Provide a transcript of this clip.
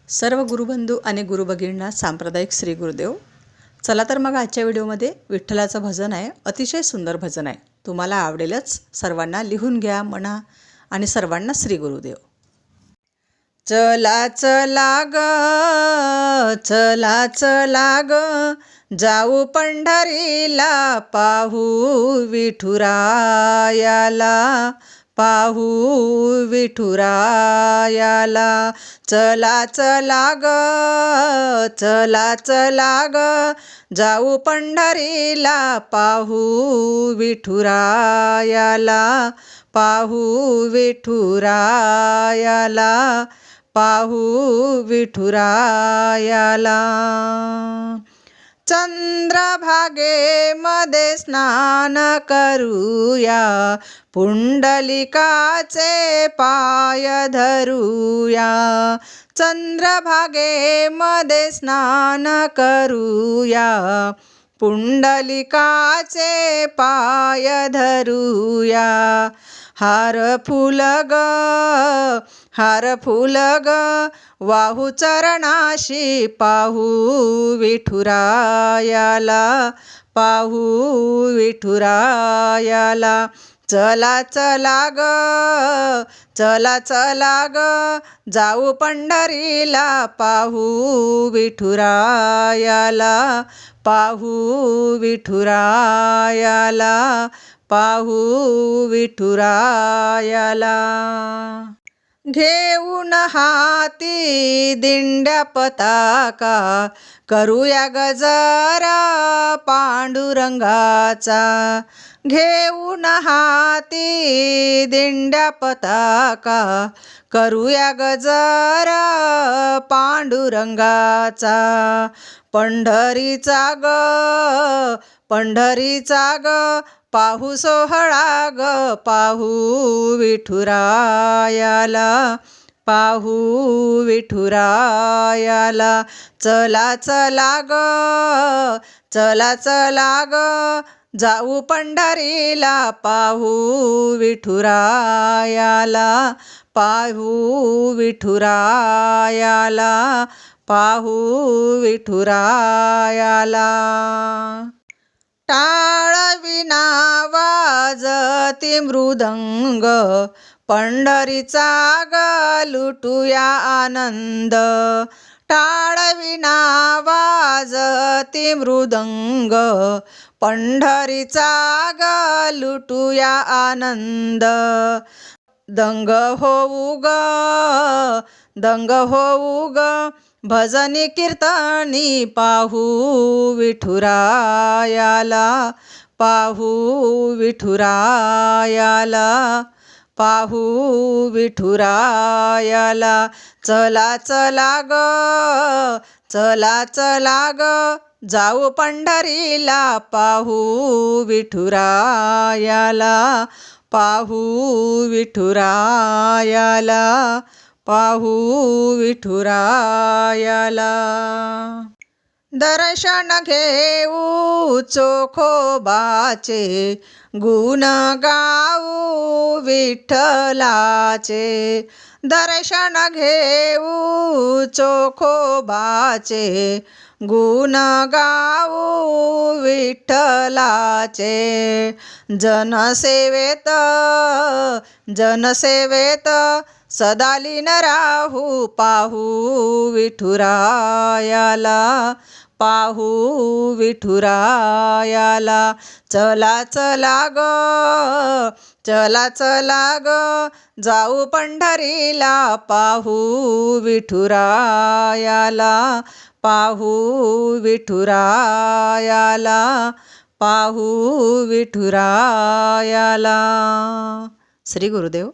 सर्व गुरुबंधू आणि गुरुभगिनींना सांप्रदायिक श्री गुरुदेव. चला तर मग आजच्या व्हिडिओमध्ये विठ्ठलाचं भजन आहे. अतिशय सुंदर भजन आहे, तुम्हाला आवडेलच. सर्वांना लिहून घ्या, म्हणा आणि सर्वांना श्री गुरुदेव. चला चला ग, चला चला ग, जाऊ पंढरीला, पाहू विठुरायाला, पाहू विठुरायाला. चला चला ग, चला चला ग, जाऊ पंढरीला, पाहू विठुरायाला, पाहू विठुरायाला, पाहू विठुरायाला. चंद्रभागेमध्ये स्नान करूया, पुंडलिकाचे पाय धरूया. चंद्रभागेमध्ये स्नान करूया, पुंडलिकाचे पाय धरूया. हार फुल ग, हार फुल ग, वाहू चरणाशी, पाहू विठुरायाला, पाहू विठुरायाला. चला चला ग, चला चला ग, जाऊ पंढरीला, पाहू विठुरायाला, पाहू विठुरायाला, पाहू विठुरायाला. घेऊन हाती दिंड्या पताका, करूया गजरा पांडुरंगाचा. घेऊन हाती दिंड्या पताका, करूया गजरा पांडुरंगाचा. पंढरीचा ग, पंढरीचा ग, पाहू सोहळा ग, पाहू विठुरायाला, पाहू विठुरायाला. चला चला ग, चला चला ग, जाऊ पंढरीला, पाहू विठुरायाला, पाहू विठुरायाला, पाहू विठुरायाला. टाळविना वाजती मृदंग, पंढरीचा ग लुटूया आनंद. टाळविना वाजती मृदंग, पंढरीचा ग लुटूया आनंद. दंग होऊ ग, दंग होऊ ग, भजनी कीर्तनी, पाहू विठुरायाला, पाहू विठुरायाला, पाहू विठुरायाला. चला चला ग, चला चला ग, जाऊ पंढरीला, पाहू विठुरायाला, पाहू विठुरायाला, पाहू विठुरायाला. दर्शन घेऊ चोखोबाचे, गुण गाऊ विठ्ठलाचे. दर्शन घेऊ चोखोबाचे, गुण गाऊ विठ्ठलाचे. जनसेवेत, जनसेवेत, सदा लीन राहू, पाहू विठुरायाला, पाहू विठुरायाला. चला चला ग, चला चला ग, जाऊ पंढरीला, पाहू विठुरायाला, पाहू विठुरायाला, पाहू विठुरायाला. श्री गुरुदेव.